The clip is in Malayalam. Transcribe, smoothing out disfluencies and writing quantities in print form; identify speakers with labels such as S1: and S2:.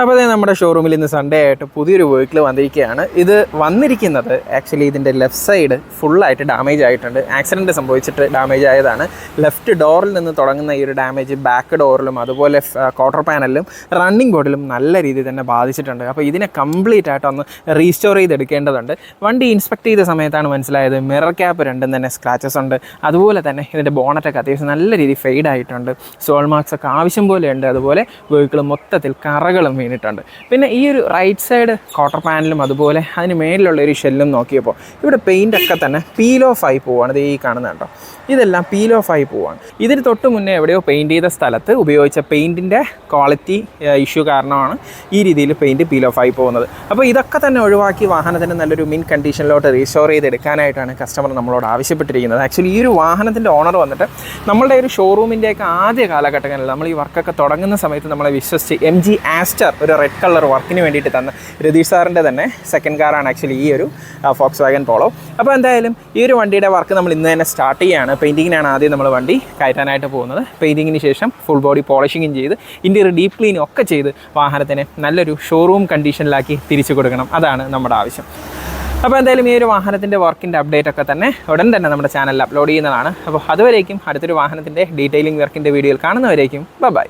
S1: അപ്പോൾ അതേ നമ്മുടെ ഷോറൂമിൽ ഇന്ന് സൺഡേ ആയിട്ട് പുതിയൊരു വെഹിക്കിൾ വന്നിരിക്കുകയാണ്. ഇത് വന്നിരിക്കുന്നത് ആക്ച്വലി ഇതിൻ്റെ ലെഫ്റ്റ് സൈഡ് ഫുള്ളായിട്ട് ഡാമേജ് ആയിട്ടുണ്ട്. ആക്സിഡൻറ്റ് സംഭവിച്ചിട്ട് ഡാമേജ് ആയതാണ്. ലെഫ്റ്റ് ഡോറിൽ നിന്ന് തുടങ്ങുന്ന ഈ ഒരു ഡാമേജ് ബാക്ക് ഡോറിലും അതുപോലെ ക്വാർട്ടർ പാനലിലും റണ്ണിങ് ബോർഡിലും നല്ല രീതിയിൽ തന്നെ ബാധിച്ചിട്ടുണ്ട്. അപ്പോൾ ഇതിനെ കംപ്ലീറ്റ് ആയിട്ട് ഒന്ന് റീസ്റ്റോർ ചെയ്തെടുക്കേണ്ടതുണ്ട്. വണ്ടി ഇൻസ്പെക്ട് ചെയ്ത സമയത്താണ് മനസ്സിലായത് മിറർ ക്യാപ്പ് രണ്ടും തന്നെ സ്ക്രാച്ചസ് ഉണ്ട്. അതുപോലെ തന്നെ ഇതിൻ്റെ ബോണറ്റൊക്കെ അത്യാവശ്യം നല്ല രീതിയിൽ ഫെയ്ഡ് ആയിട്ടുണ്ട്. സോൾ മാർക്സ് ഒക്കെ ആവശ്യം പോലെ ഉണ്ട്. അതുപോലെ വെഹിക്കിൾ മൊത്തത്തിൽ കറകളും വീണിട്ടുണ്ട്. പിന്നെ ഈ ഒരു റൈറ്റ് സൈഡ് ക്വാർട്ടർ പാനലും അതുപോലെ അതിന് മേലിലുള്ള ഒരു ഷെല്ലും നോക്കിയപ്പോൾ ഇവിടെ പെയിൻ്റൊക്കെ തന്നെ പീൽ ഓഫ് ആയി പോവുകയാണ്. ഇത് ഈ കാണുന്നത് കേട്ടോ, ഇതെല്ലാം പീൽ ഓഫ് ആയി പോവുകയാണ്. ഇതിന് തൊട്ട് മുന്നേ എവിടെയോ പെയിൻറ്റ് ചെയ്ത സ്ഥലത്ത് ഉപയോഗിച്ച പെയിൻറ്റിൻ്റെ ക്വാളിറ്റി ഇഷ്യൂ കാരണമാണ് ഈ രീതിയിൽ പെയിൻറ്റ് പീൽ ഓഫ് ആയി പോകുന്നത്. അപ്പോൾ ഇതൊക്കെ തന്നെ ഒഴിവാക്കി വാഹനത്തിന് നല്ലൊരു മിൻ കണ്ടീഷനിലോട്ട് റീസ്റ്റോർ ചെയ്തെടുക്കാനായിട്ടാണ് കസ്റ്റമർ നമ്മളോട് ആവശ്യപ്പെട്ടിരിക്കുന്നത്. ആക്ച്വലി ഈ ഒരു വാഹനത്തിൻ്റെ ഓണർ വന്നിട്ട് നമ്മളുടെ ഒരു ഷോറൂമിൻ്റെയൊക്കെ ആദ്യ കാലഘട്ടങ്ങളിൽ നമ്മൾ ഈ വർക്കൊക്കെ തുടങ്ങുന്ന സമയത്ത് നമ്മളെ വിശ്വസിച്ച് MG ആസ്റ്റർ ഒരു റെഡ് കളർ വർക്കിന് വേണ്ടിയിട്ട് തന്ന രതീഷ് സാറിൻ്റെ തന്നെ സെക്കൻഡ് കാറാണ് ആക്ച്വലി ഈ ഒരു ഫോക്സ് വാഗൻ പോളോ. അപ്പോൾ എന്തായാലും ഈ ഒരു വണ്ടിയുടെ വർക്ക് നമ്മൾ ഇന്ന് തന്നെ സ്റ്റാർട്ട് ചെയ്യുകയാണ്. പെയിൻറ്റിങ്ങിനാണ് ആദ്യം നമ്മൾ വണ്ടി കയറ്റാനായിട്ട് പോകുന്നത്. പെയിൻറ്റിങ്ങിന് ശേഷം ഫുൾ ബോഡി പോളിഷിങ്ങും ചെയ്ത് ഇൻറ്റീരിയർ ഡീപ്പ് ക്ലീനും ഒക്കെ ചെയ്ത് വാഹനത്തിനെ നല്ലൊരു ഷോറൂം കണ്ടീഷനിലാക്കി തിരിച്ചു കൊടുക്കണം. അതാണ് നമ്മുടെ ആവശ്യം. അപ്പോൾ എന്തായാലും ഈ ഒരു വാഹനത്തിൻ്റെ വർക്കിൻ്റെ അപ്ഡേറ്റ് ഒക്കെ തന്നെ ഉടൻ തന്നെ നമ്മുടെ ചാനലിൽ അപ്ലോഡ് ചെയ്യുന്നതാണ്. അപ്പോൾ അതുവരേക്കും അടുത്തൊരു വാഹനത്തിൻ്റെ ഡീറ്റെയിലിംഗ് വർക്കിൻ്റെ വീഡിയോയിൽ കാണുന്നവരേക്കും ബൈ.